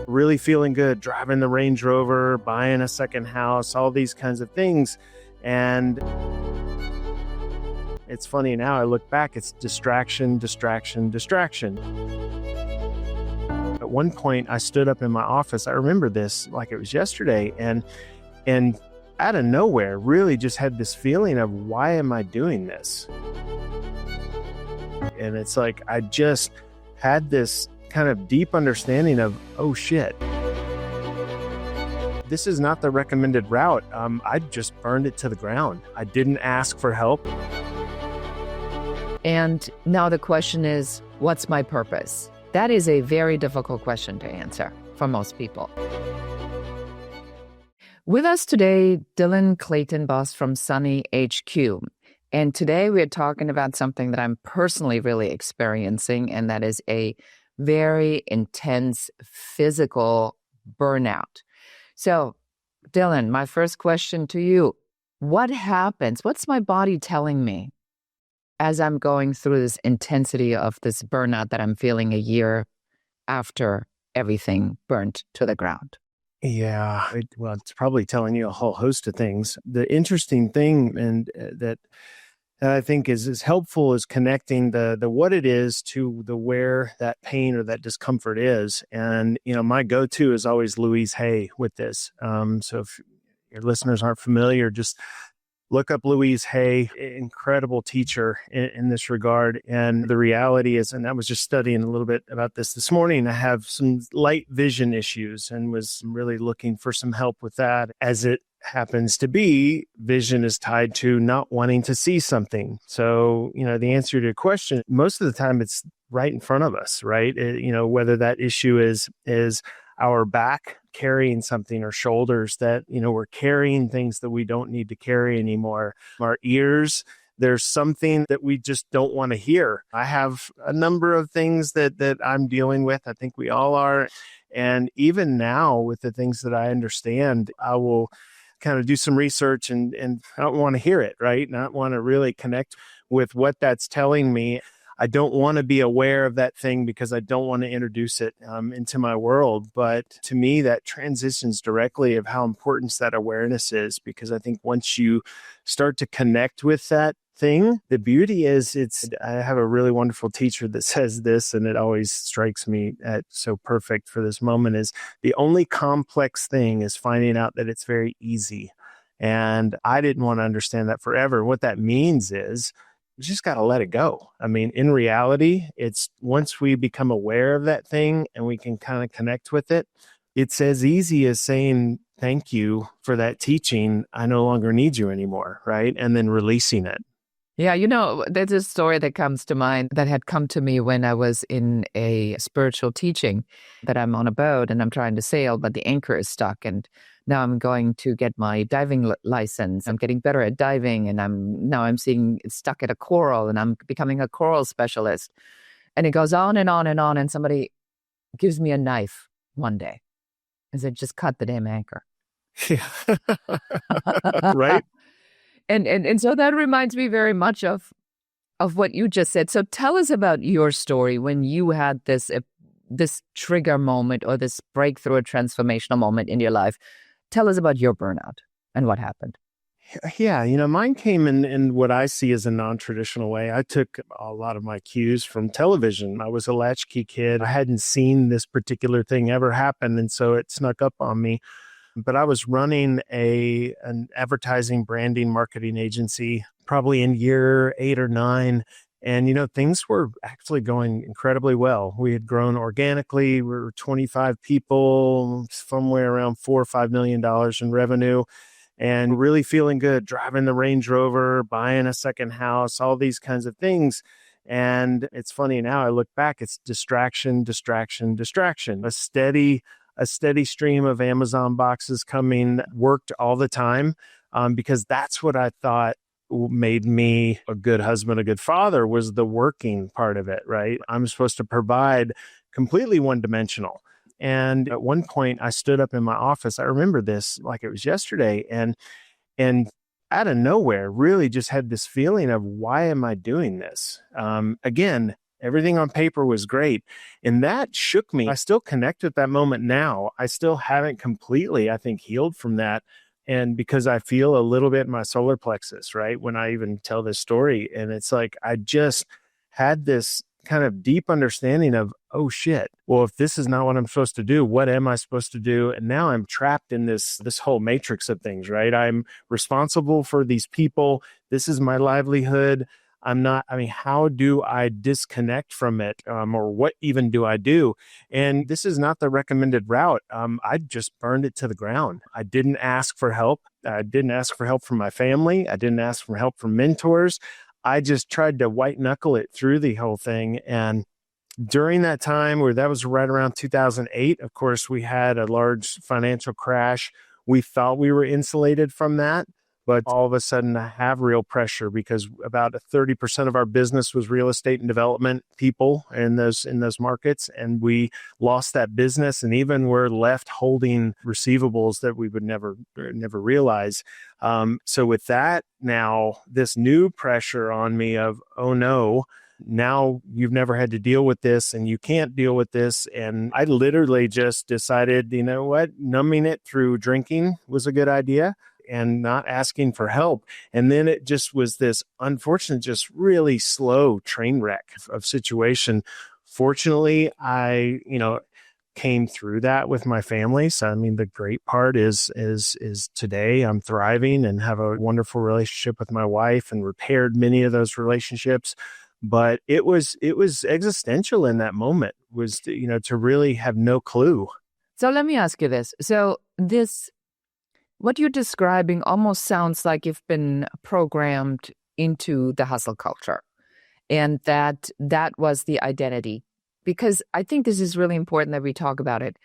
really feeling good, driving the Range Rover, buying a second house, all these kinds of things. And it's funny now, I look back, it's distraction, distraction, distraction. At one point, I stood up in my office. I remember this like it was yesterday, and out of nowhere, really just had this feeling of, why am I doing this? And it's like I just had this kind of deep understanding of, oh shit, this is not the recommended route. I just burned it to the ground. I didn't ask for help. And now the question is, what's my purpose? That is a very difficult question to answer for most people. With us today, Dylan Clayton Bost from Sunny HQ. And today we're talking about something that I'm personally really experiencing, and that is a very intense physical burnout. So, Dylan, my first question to you, what happens? What's my body telling me as I'm going through this intensity of this burnout that I'm feeling a year after everything burnt to the ground? Yeah, well, it's probably telling you a whole host of things. The interesting thing, and that I think is helpful, is connecting the what it is to the where that pain or that discomfort is. And my go-to is always Louise Hay with this. So if your listeners aren't familiar, just look up Louise Hay, incredible teacher in this regard. And the reality is, and I was just studying a little bit about this morning, I have some light vision issues and was really looking for some help with that. As it happens to be, vision is tied to not wanting to see something. So, the answer to your question, most of the time it's right in front of us, right? Whether that issue is our back carrying something, or shoulders that, we're carrying things that we don't need to carry anymore. Our ears, there's something that we just don't want to hear. I have a number of things that I'm dealing with. I think we all are. And even now, with the things that I understand, I will kind of do some research and I don't want to hear it, right? Not want to really connect with what that's telling me. I don't want to be aware of that thing because I don't want to introduce it into my world. But to me, that transitions directly of how important that awareness is, because I think once you start to connect with that thing, the beauty is I have a really wonderful teacher that says this, and it always strikes me at so perfect for this moment, is the only complex thing is finding out that it's very easy. And I didn't want to understand that forever. What that means is, you just got to let it go. I mean, in reality, it's once we become aware of that thing and we can kind of connect with it, it's as easy as saying, thank you for that teaching. I no longer need you anymore, right? And then releasing it. Yeah, there's a story that comes to mind that had come to me when I was in a spiritual teaching, that I'm on a boat and I'm trying to sail, but the anchor is stuck. And now I'm going to get my diving license. I'm getting better at diving, and I'm seeing stuck at a coral, and I'm becoming a coral specialist. And it goes on and on and on. And somebody gives me a knife one day and said, just cut the damn anchor. Yeah. Right. And so that reminds me very much of what you just said. So tell us about your story when you had this trigger moment, or this breakthrough or transformational moment in your life. Tell us about your burnout and what happened. Yeah, mine came in what I see as a non-traditional way. I took a lot of my cues from television. I was a latchkey kid. I hadn't seen this particular thing ever happen, and so it snuck up on me. But I was running an advertising, branding, marketing agency, probably in year 8 or 9. And, things were actually going incredibly well. We had grown organically. We were 25 people, somewhere around $4 or $5 million in revenue, and really feeling good, driving the Range Rover, buying a second house, all these kinds of things. And it's funny now, I look back, it's distraction, distraction, distraction. A steady stream of Amazon boxes coming, worked all the time, because that's what I thought made me a good husband, a good father, was the working part of it, right? I'm supposed to provide, completely one-dimensional. And at one point, I stood up in my office. I remember this like it was yesterday, and out of nowhere, really just had this feeling of, why am I doing this? Again, Everything on paper was great. And that shook me. I still connect with that moment now. I still haven't completely, I think, healed from that. And because I feel a little bit in my solar plexus, right? When I even tell this story, and it's like, I just had this kind of deep understanding of, oh shit, well, if this is not what I'm supposed to do, what am I supposed to do? And now I'm trapped in this whole matrix of things, right? I'm responsible for these people. This is my livelihood. I'm not, I mean, how do I disconnect from it? Or what even do I do? And this is not the recommended route. I just burned it to the ground. I didn't ask for help. I didn't ask for help from my family. I didn't ask for help from mentors. I just tried to white knuckle it through the whole thing. And during that time, where that was right around 2008, of course, we had a large financial crash. We thought we were insulated from that, but all of a sudden I have real pressure because about 30% of our business was real estate and development people in those markets. And we lost that business. And even we're left holding receivables that we would never realize. So with that, now this new pressure on me of, oh no, now you've never had to deal with this and you can't deal with this. And I literally just decided, you know what, numbing it through drinking was a good idea and not asking for help. And then it just was this unfortunate, just really slow train wreck of situation. Fortunately, I, came through that with my family. So, I mean, the great part is today I'm thriving and have a wonderful relationship with my wife and repaired many of those relationships. But it was existential in that moment, was to really have no clue. So let me ask you this. So what you're describing almost sounds like you've been programmed into the hustle culture, and that was the identity. Because I think this is really important that we talk about it.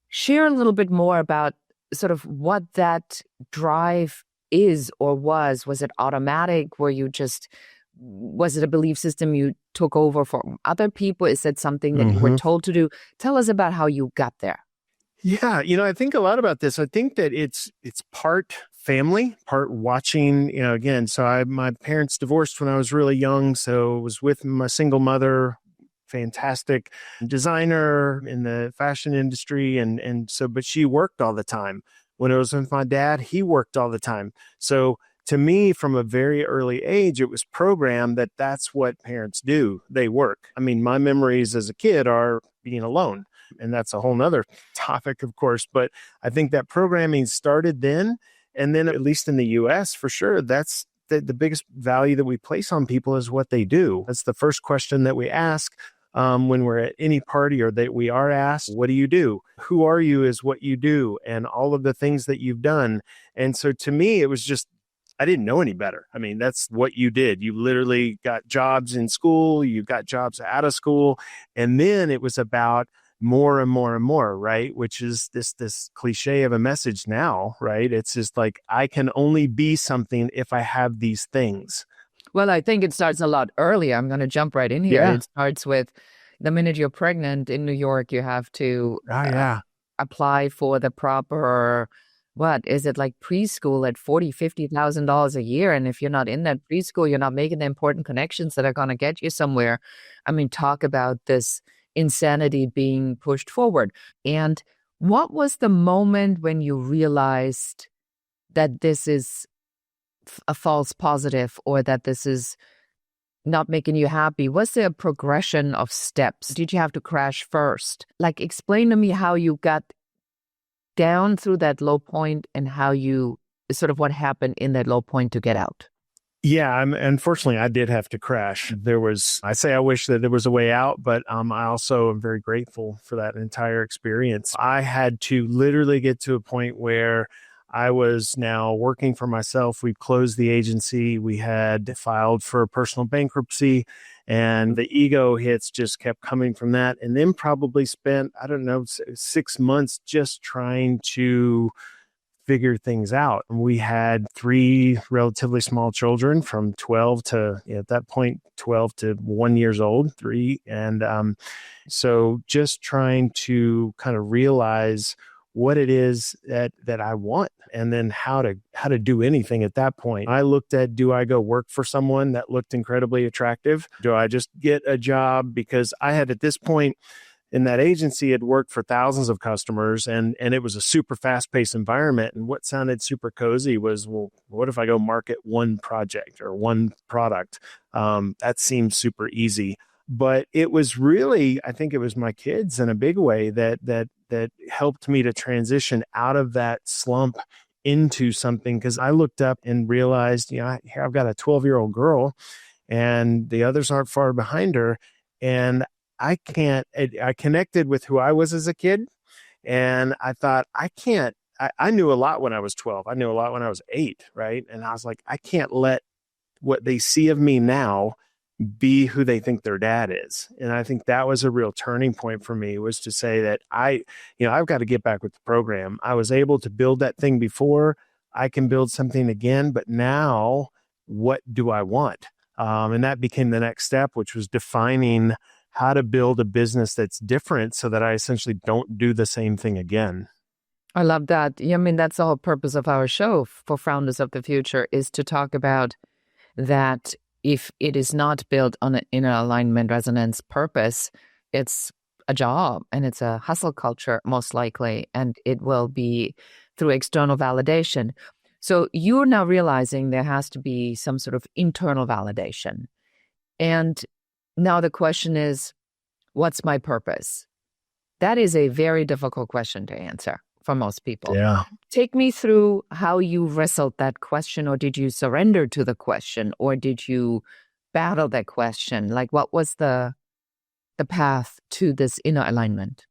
Share a little bit more about sort of what that drive is or was. Was it automatic? Was it a belief system you took over from other people? Is it something that you were told to do? Tell us about how you got there. Yeah, I think a lot about this. I think that it's part family, part watching, again, so my parents divorced when I was really young, so I was with my single mother, fantastic designer in the fashion industry. But she worked all the time. When I was with my dad, he worked all the time. So to me, from a very early age, it was programmed that that's what parents do. They work. I mean, my memories as a kid are being alone. And that's a whole nother topic, of course. But I think that programming started then. And then, at least in the US, for sure, that's the biggest value that we place on people is what they do. That's the first question that we ask when we're at any party, or that we are asked, what do you do? Who are you is what you do, and all of the things that you've done. And so to me, it was just, I didn't know any better. I mean, that's what you did. You literally got jobs in school, you got jobs out of school. And then it was about more and more and more, right? Which is this cliche of a message now, right? It's just like, I can only be something if I have these things. Well, I think it starts a lot earlier. I'm going to jump right in here. Yeah. It starts with the minute you're pregnant in New York, you have to apply for the proper, what is it, like preschool at $40,000-$50,000 a year. And if you're not in that preschool, you're not making the important connections that are going to get you somewhere. I mean, talk about this insanity being pushed forward. And what was the moment when you realized that this is a false positive, or that this is not making you happy? Was there a progression of steps? Did you have to crash first? Like, explain to me how you got down through that low point and how you sort of what happened in that low point to get out. Yeah, unfortunately, I did have to crash. I wish that there was a way out, but I also am very grateful for that entire experience. I had to literally get to a point where I was now working for myself. We closed the agency. We had filed for personal bankruptcy, and the ego hits just kept coming from that. And then probably spent, 6 months just trying to figure things out. We had 3 relatively small children from 12 to, at that point, 12 to 1 years old, 3. And so just trying to kind of realize what it is that I want, and then how to do anything at that point. I looked at, do I go work for someone that looked incredibly attractive? Do I just get a job? Because I had, at this point in that agency, had worked for thousands of customers, and it was a super fast-paced environment. And what sounded super cozy was, well, what if I go market one project or one product? That seems super easy. But it was really, I think it was my kids in a big way that helped me to transition out of that slump into something. Because I looked up and realized, I've got a 12-year-old girl, and the others aren't far behind her. And I connected with who I was as a kid. And I thought, I knew a lot when I was 12. I knew a lot when I was 8. Right. And I was like, I can't let what they see of me now be who they think their dad is. And I think that was a real turning point for me, was to say that I've got to get back with the program. I was able to build that thing before. I can build something again, but now what do I want? And that became the next step, which was defining how to build a business that's different so that I essentially don't do the same thing again. I love that. I mean, that's the whole purpose of our show for Founders of the Future, is to talk about that. If it is not built on an inner alignment, resonance, purpose, it's a job and it's a hustle culture, most likely, and it will be through external validation. So you're now realizing there has to be some sort of internal validation. And now the question is, what's my purpose? That is a very difficult question to answer for most people. Yeah. Take me through how you wrestled that question, or did you surrender to the question, or did you battle that question? Like, what was the path to this inner alignment?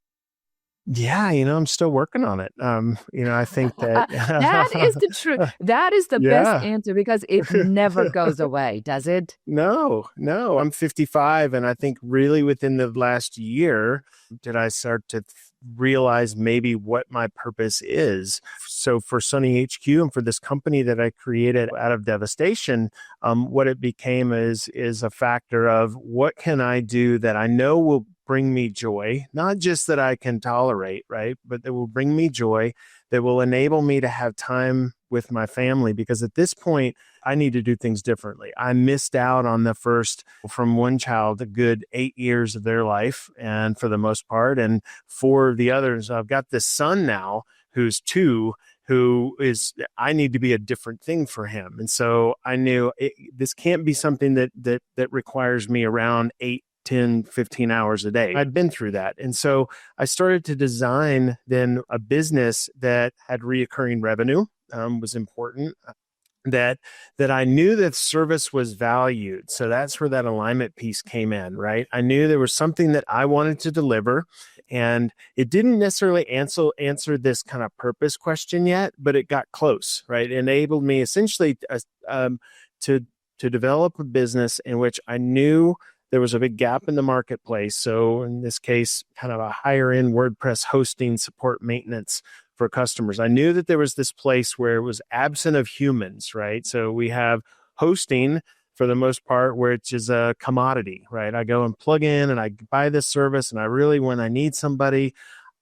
Yeah, I'm still working on it. I think that That is the truth. That is the best yeah. answer, because it never goes away, does it? No, I'm 55. And I think really within the last year did I start to realize maybe what my purpose is. So for Sunny HQ and for this company that I created out of devastation, what it became is a factor of, what can I do that I know will bring me joy, not just that I can tolerate, right? But that will bring me joy, that will enable me to have time with my family. Because at this point, I need to do things differently. I missed out on the first, from one child, a good 8 years of their life, and for the most part. And for the others, I've got this son now who's 2, I need to be a different thing for him. And so I knew this can't be something that requires me around 8, 10, 15 hours a day. I'd been through that. And so I started to design then a business that had reoccurring revenue, was important, that I knew that service was valued. So that's where that alignment piece came in, right? I knew there was something that I wanted to deliver, and it didn't necessarily answer this kind of purpose question yet, but it got close, right? It enabled me essentially to develop a business in which I knew there was a big gap in the marketplace. So in this case, kind of a higher end WordPress hosting, support, maintenance for customers. I knew that there was this place where it was absent of humans, right? So we have hosting for the most part, which is a commodity, right? I go and plug in and I buy this service, and when I need somebody,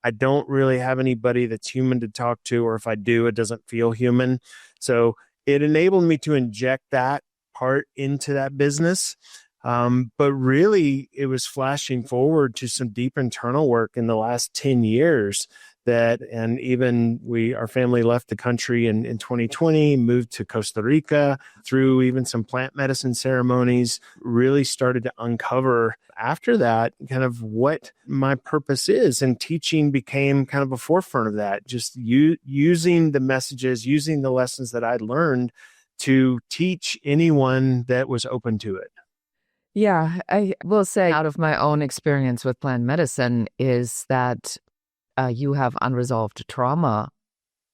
I don't really have anybody that's human to talk to, or if I do, it doesn't feel human. So it enabled me to inject that part into that business. But really, it was flashing forward to some deep internal work in the last 10 years and even our family left the country in 2020, moved to Costa Rica, through even some plant medicine ceremonies, really started to uncover after that kind of what my purpose is. And teaching became kind of a forefront of that, just using the messages, using the lessons that I'd learned to teach anyone that was open to it. Yeah, I will say, out of my own experience with plant medicine, is that you have unresolved trauma,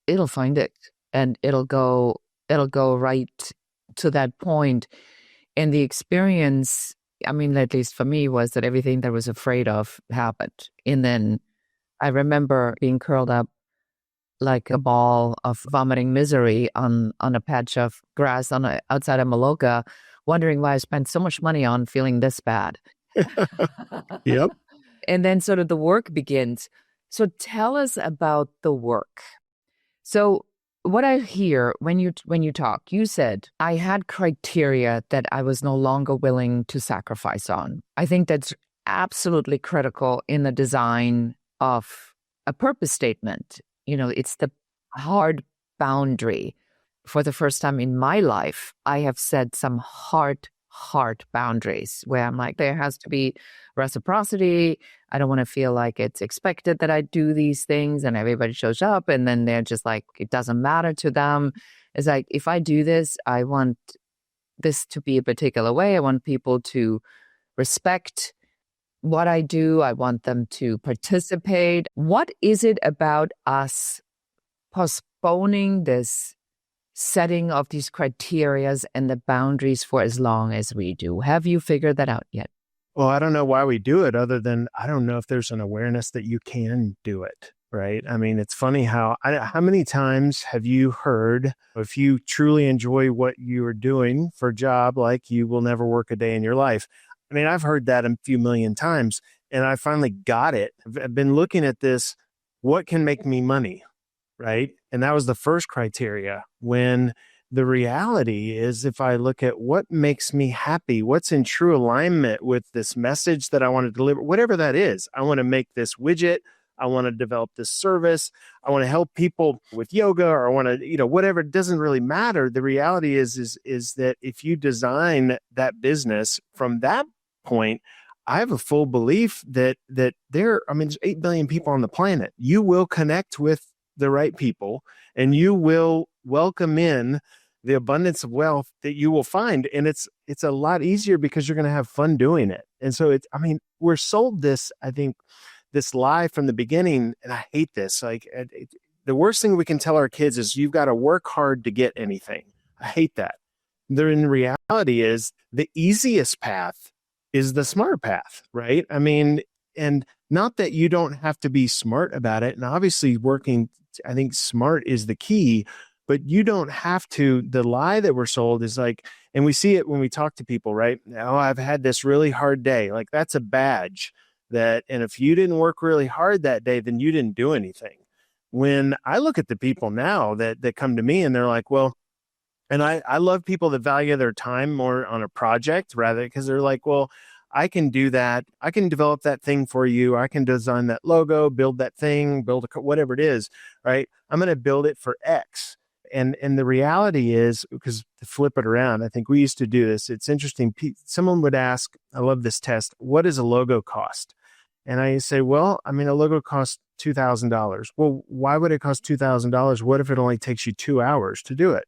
it'll find it, and it'll go right to that point. And the experience, I mean, at least for me, was that everything that I was afraid of happened. And then I remember being curled up like a ball of vomiting misery on a patch of grass outside of Maloka, wondering why I spent so much money on feeling this bad. Yep. And then sort of the work begins. So tell us about the work. So what I hear when you talk, you said I had criteria that I was no longer willing to sacrifice on. I think that's absolutely critical in the design of a purpose statement. It's the hard boundary. For the first time in my life, I have set some hard boundaries where I'm like, there has to be reciprocity. I don't want to feel like it's expected that I do these things and everybody shows up and then they're just like, it doesn't matter to them. It's like, if I do this, I want this to be a particular way. I want people to respect what I do. I want them to participate. What is it about us postponing this setting of these criterias and the boundaries for as long as we do? Have you figured that out yet? Well, I don't know why we do it other than I don't know if there's an awareness that you can do it, right? I mean, it's funny how many times have you heard, if you truly enjoy what you are doing for a job, like you will never work a day in your life. I mean, I've heard that a few million times and I finally got it. I've been looking at this, what can make me money, right? And that was the first criteria. When the reality is, if I look at what makes me happy, what's in true alignment with this message that I want to deliver, whatever that is, I want to make this widget, I want to develop this service, I want to help people with yoga, or I want to, whatever, it doesn't really matter. The reality is that if you design that business from that point, I have a full belief that there's 8 billion people on the planet. You will connect with the right people and you will welcome in the abundance of wealth that you will find. And it's a lot easier because you're going to have fun doing it. And so we're sold this, I think, this lie from the beginning. And I hate this. The worst thing we can tell our kids is you've got to work hard to get anything. I hate that. In reality is the easiest path is the smart path, right? I mean, and not that you don't have to be smart about it. And obviously I think smart is the key, but you don't have to. The lie that we're sold is like, and we see it when we talk to people, right? Oh, I've had this really hard day. Like that's a badge and if you didn't work really hard that day, then you didn't do anything. When I look at the people now that come to me and they're like, well, and I love people that value their time more on a project rather, because they're like, well, I can do that. I can develop that thing for you. I can design that logo, build that thing, whatever it is, right? I'm going to build it for X. And the reality is, because to flip it around, I think we used to do this. It's interesting. Someone would ask, I love this test, what does a logo cost? And I say, well, a logo costs $2,000. Well, why would it cost $2,000? What if it only takes you 2 hours to do it?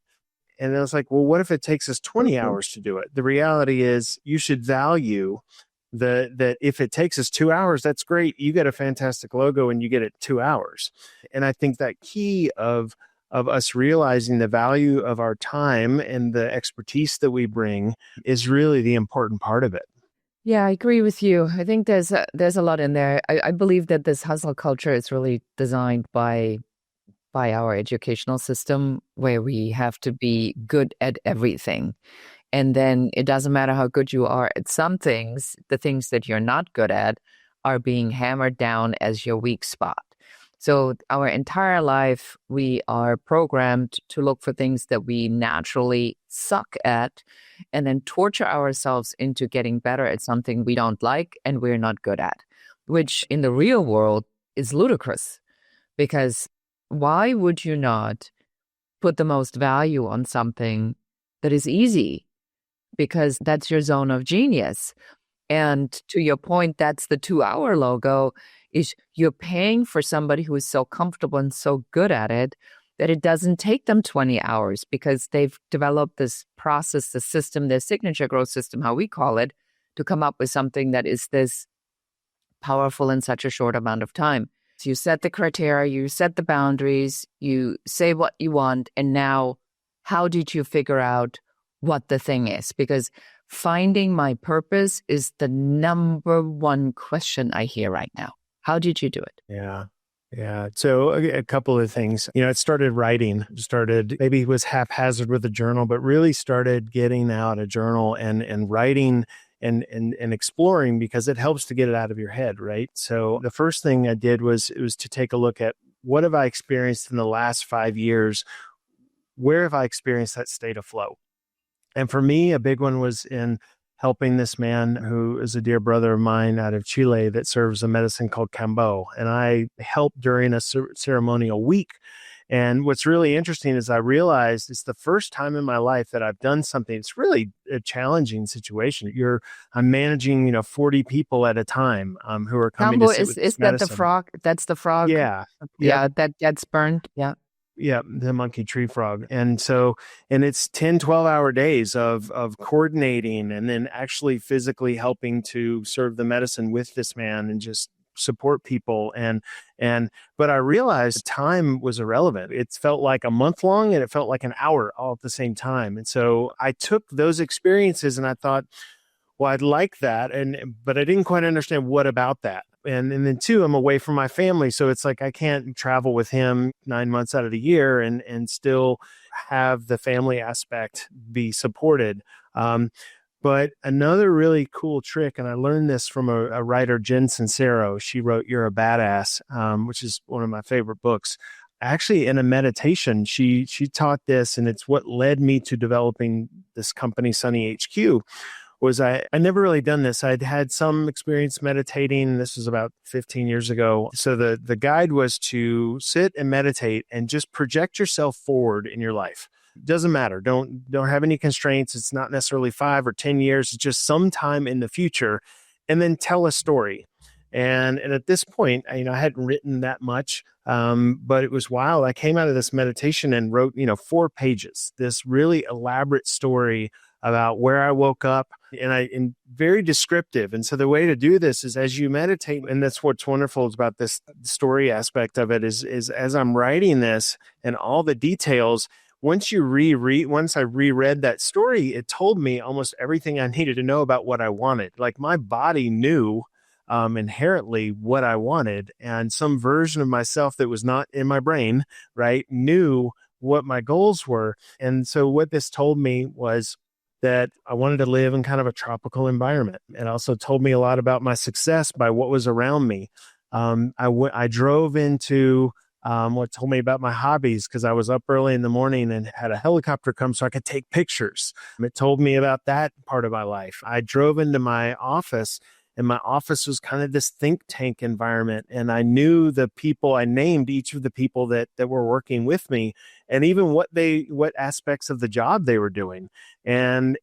And I was like, well, what if it takes us 20 hours to do it? The reality is you should value that if it takes us 2 hours, that's great. You get a fantastic logo and you get it 2 hours. And I think that key of us realizing the value of our time and the expertise that we bring is really the important part of it. Yeah, I agree with you. I think there's a lot in there. I believe that this hustle culture is really designed by our educational system, where we have to be good at everything. And then it doesn't matter how good you are at some things, the things that you're not good at are being hammered down as your weak spot. So our entire life, we are programmed to look for things that we naturally suck at and then torture ourselves into getting better at something we don't like and we're not good at, which in the real world is ludicrous. Because why would you not put the most value on something that is easy? Because that's your zone of genius. And to your point, that's the 2-hour logo, is you're paying for somebody who is so comfortable and so good at it that it doesn't take them 20 hours because they've developed this process, the system, their signature growth system, how we call it, to come up with something that is this powerful in such a short amount of time. So you set the criteria, you set the boundaries, you say what you want, and now how did you figure out what the thing is? Because finding my purpose is the number one question I hear right now. How did you do it? Yeah. Yeah. So a couple of things, it started writing, maybe it was haphazard with a journal, but really started getting out a journal and writing and exploring, because it helps to get it out of your head, right? So the first thing I did was to take a look at what have I experienced in the last 5 years? Where have I experienced that state of flow? And for me, a big one was in helping this man who is a dear brother of mine out of Chile that serves a medicine called Cambo. And I helped during a ceremonial week. And what's really interesting is I realized it's the first time in my life that I've done something. It's really a challenging situation. I'm managing, 40 people at a time who are coming to Kambo sit with is this that the medicine. frog? That's the frog. Yeah. Yep. Yeah, that gets burned. Yeah. Yeah, the monkey tree frog. And it's 10, 12-hour days of coordinating and then actually physically helping to serve the medicine with this man and just support people. But I realized time was irrelevant. It felt like a month long and it felt like an hour all at the same time. And so I took those experiences and I thought, well, I'd like that. But I didn't quite understand what about that. And then two, I'm away from my family. So it's like I can't travel with him 9 months out of the year and still have the family aspect be supported. But another really cool trick, and I learned this from a writer, Jen Sincero. She wrote "You're a Badass," which is one of my favorite books. Actually, in a meditation, she taught this, and it's what led me to developing this company, Sunny HQ. I never really done this. I'd had some experience meditating. This was about 15 years ago. So the guide was to sit and meditate and just project yourself forward in your life. Doesn't matter. Don't have any constraints. It's not necessarily 5 or 10 years. It's just sometime in the future, and then tell a story. And at this point, I hadn't written that much, but it was wild. I came out of this meditation and wrote, 4 pages, this really elaborate story about where I woke up, and very descriptive. And so the way to do this is as you meditate, and that's what's wonderful about this story aspect of it is as I'm writing this and all the details, once I reread that story, it told me almost everything I needed to know about what I wanted. Like my body knew inherently what I wanted, and some version of myself that was not in my brain, right, knew what my goals were. And so what this told me was that I wanted to live in kind of a tropical environment. It also told me a lot about my success by what was around me. I drove into what told me about my hobbies because I was up early in the morning and had a helicopter come so I could take pictures. It told me about that part of my life. I drove into my office, and my office was kind of this think tank environment. And I knew the people, I named each of the people that were working with me, and even what aspects of the job they were doing. And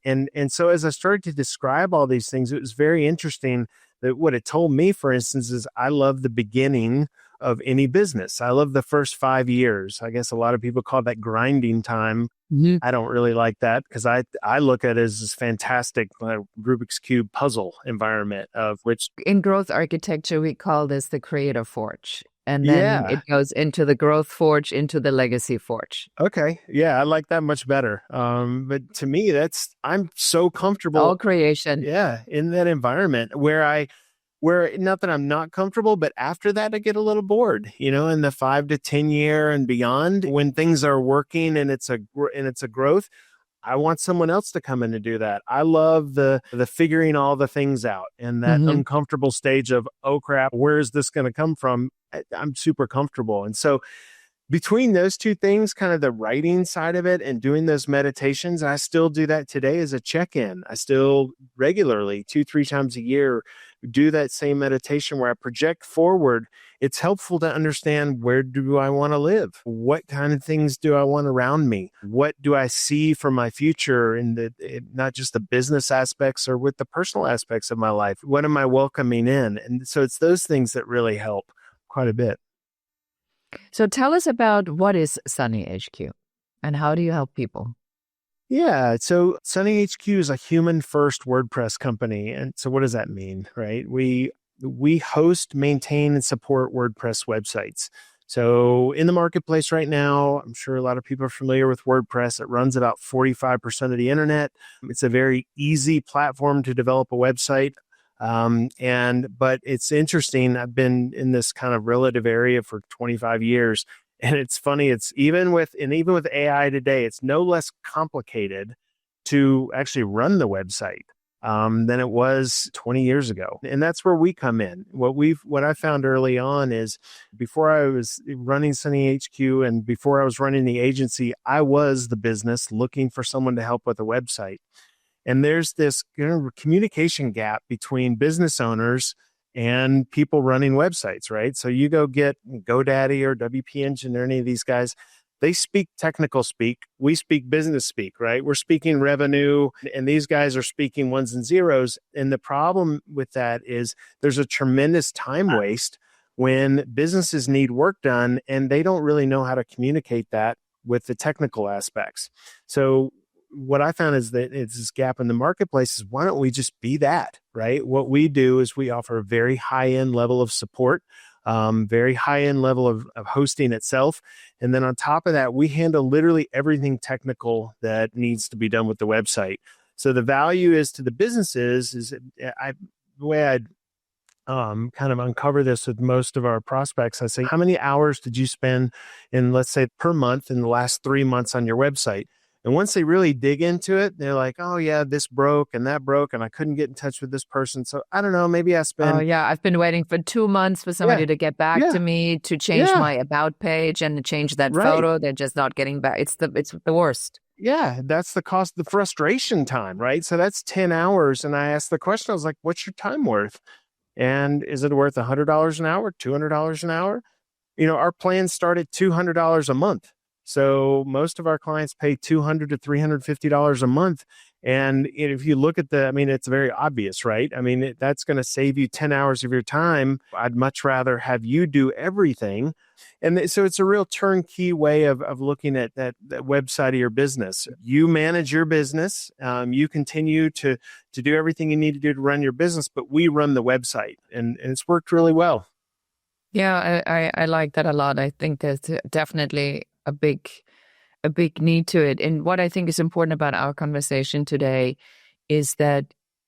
so as I started to describe all these things, it was very interesting that what it told me, for instance, is I love the beginning of any business. I love the first 5 years. I guess a lot of people call that grinding time. Mhm. I don't really like that because I look at it as this fantastic Rubik's Cube puzzle environment of which. In growth architecture, we call this the creative forge. And then Yeah. it goes into the growth forge, into the legacy forge. Okay. Yeah. I like that much better. But to me, I'm so comfortable. All creation. Yeah. In that environment where not that I'm not comfortable, but after that, I get a little bored, in the 5 to 10 year and beyond when things are working and it's a growth. I want someone else to come in and do that. I love the figuring all the things out and that uncomfortable stage of, oh crap, where is this going to come from? I'm super comfortable. And so between those two things, kind of the writing side of it and doing those meditations, I still do that today as a check-in. I still regularly 2-3 times a year do that same meditation where I project forward. It's helpful to understand, where do I want to live? What kind of things do I want around me? What do I see for my future in not just the business aspects or with the personal aspects of my life? What am I welcoming in? And so it's those things that really help quite a bit. So tell us about what is Sunny HQ and how do you help people? Yeah. So Sunny HQ is a human first WordPress company. And so what does that mean, right? We host, maintain, and support WordPress websites. So in the marketplace right now, I'm sure a lot of people are familiar with WordPress. It runs about 45% of the internet. It's a very easy platform to develop a website. But it's interesting. I've been in this kind of relative area for 25 years. And it's funny, it's even with AI today, it's no less complicated to actually run the website than it was 20 years ago. And that's where we come in. What I found early on is before I was running Sunny HQ and before I was running the agency, I was the business looking for someone to help with a website. And there's this communication gap between business owners and people running websites, right? So you go get GoDaddy or WP Engine or any of these guys, they speak technical speak. We speak business speak, right? We're speaking revenue, and these guys are speaking ones and zeros. And the problem with that is there's a tremendous time waste when businesses need work done and they don't really know how to communicate that with the technical aspects. So what I found is that it's this gap in the marketplace is why don't we just be that, right? What we do is we offer a very high end level of support, very high end level of hosting itself. And then on top of that, we handle literally everything technical that needs to be done with the website. So the value is to the businesses the way I'd kind of uncover this with most of our prospects. I say, how many hours did you spend in, let's say, per month in the last 3 months on your website? And once they really dig into it, they're like, oh, yeah, this broke and that broke and I couldn't get in touch with this person. So I don't know, maybe I Oh, spend. yeah. I've been waiting for 2 months for somebody Yeah, to get back yeah, to me to change yeah, my about page and to change that right. photo. They're just not getting back. It's the worst. Yeah, that's the cost, the frustration time, right? So that's 10 hours. And I asked the question, I was like, what's your time worth? And is it worth $100 an hour, $200 an hour? Our plans start at $200 a month. So most of our clients pay $200 to $350 a month. And if you look at it's very obvious, right? That's going to save you 10 hours of your time. I'd much rather have you do everything. And so it's a real turnkey way of looking at that website of your business. You manage your business. You continue to do everything you need to do to run your business, but we run the website and it's worked really well. Yeah, I like that a lot. I think there's definitely a big need to it. And what I think is important about our conversation today is that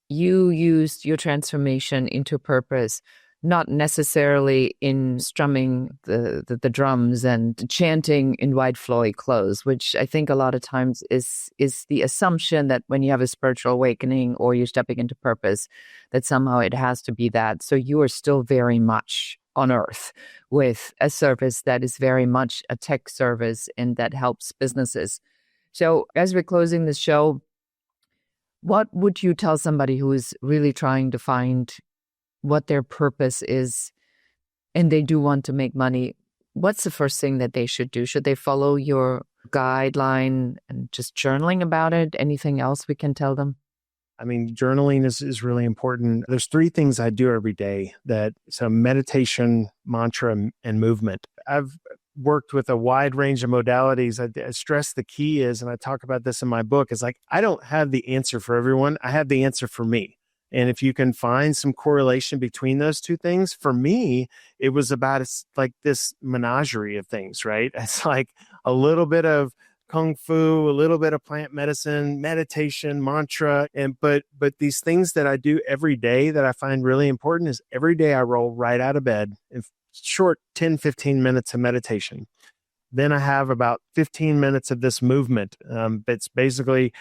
you used your transformation into purpose, not necessarily in strumming the drums and chanting in white flowy clothes, which I think a lot of times is the assumption that when you have a spiritual awakening or you're stepping into purpose, that somehow it has to be that. So you are still very much on earth with a service that is very much a tech service and that helps businesses. So as we're closing the show, what would you tell somebody who is really trying to find what their purpose is and they do want to make money? What's the first thing that they should do? Should they follow your guideline and just journaling about it? Anything else we can tell them? Journaling is really important. There's 3 things I do every day so meditation, mantra, and movement. I've worked with a wide range of modalities. I stress the key is, and I talk about this in my book, is like, I don't have the answer for everyone. I have the answer for me. And if you can find some correlation between those 2 things, for me, it was about like this menagerie of things, right? It's like a little bit of kung fu, a little bit of plant medicine, meditation, mantra, but these things that I do every day that I find really important is every day I roll right out of bed in short 10, 15 minutes of meditation. Then I have about 15 minutes of this movement. It's basically,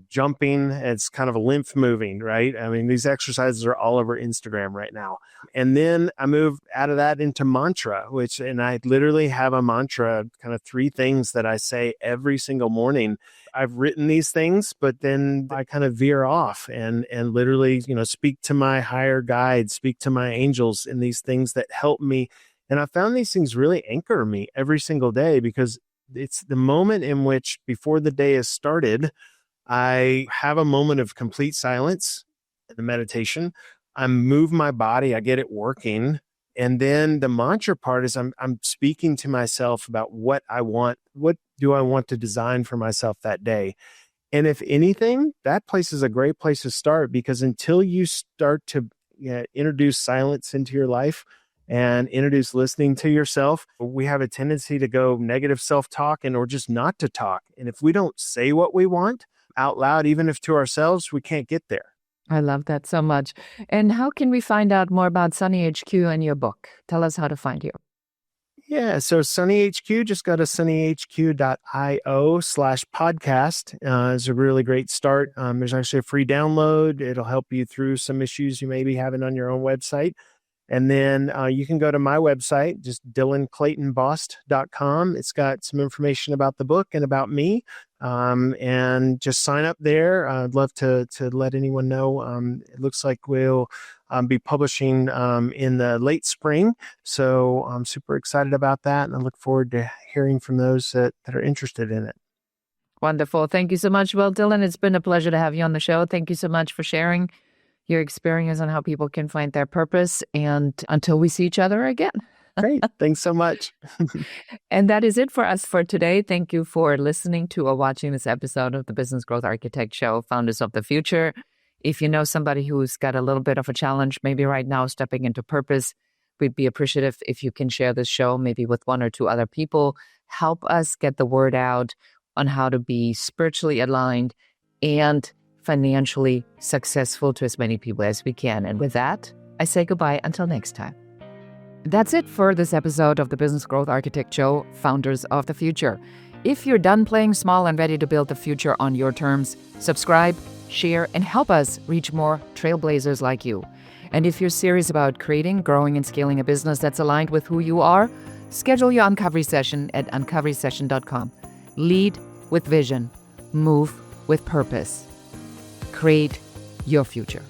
jumping. It's kind of a lymph moving, right? These exercises are all over Instagram right now. And then I move out of that into mantra, and I literally have a mantra, kind of 3 things that I say every single morning. I've written these things, but then I kind of veer off and literally, speak to my higher guide, speak to my angels in these things that help me. And I found these things really anchor me every single day because it's the moment in which before the day has started, I have a moment of complete silence in the meditation. I move my body, I get it working. And then the mantra part is I'm speaking to myself about what I want. What do I want to design for myself that day? And if anything, that place is a great place to start because until you start to introduce silence into your life and introduce listening to yourself, we have a tendency to go negative self-talk or just not to talk. And if we don't say what we want out loud, even if to ourselves, we can't get there. I love that so much. And how can we find out more about Sunny HQ and your book? Tell us how to find you. Yeah, so Sunny HQ, just go to sunnyhq.io/podcast. Is a really great start. There's actually a free download. It'll help you through some issues you may be having on your own website. And then you can go to my website, just dylanclaytonbost.com. It's got some information about the book and about me. And just sign up there. I'd love to let anyone know. It looks like we'll be publishing in the late spring. So I'm super excited about that. And I look forward to hearing from those that are interested in it. Wonderful. Thank you so much. Well, Dylan, it's been a pleasure to have you on the show. Thank you so much for sharing your experience on how people can find their purpose. And until we see each other again. Great. Thanks so much. And that is it for us for today. Thank you for listening to or watching this episode of the Business Growth Architect Show, Founders of the Future. If you know somebody who's got a little bit of a challenge, maybe right now stepping into purpose, we'd be appreciative if you can share this show maybe with one or two other people. Help us get the word out on how to be spiritually aligned and financially successful to as many people as we can. And with that, I say goodbye until next time. That's it for this episode of the Business Growth Architect Show, Founders of the Future. If you're done playing small and ready to build the future on your terms, subscribe, share, and help us reach more trailblazers like you. And if you're serious about creating, growing, and scaling a business that's aligned with who you are, schedule your Uncovery session at uncoverysession.com. Lead with vision. Move with purpose. Create your future.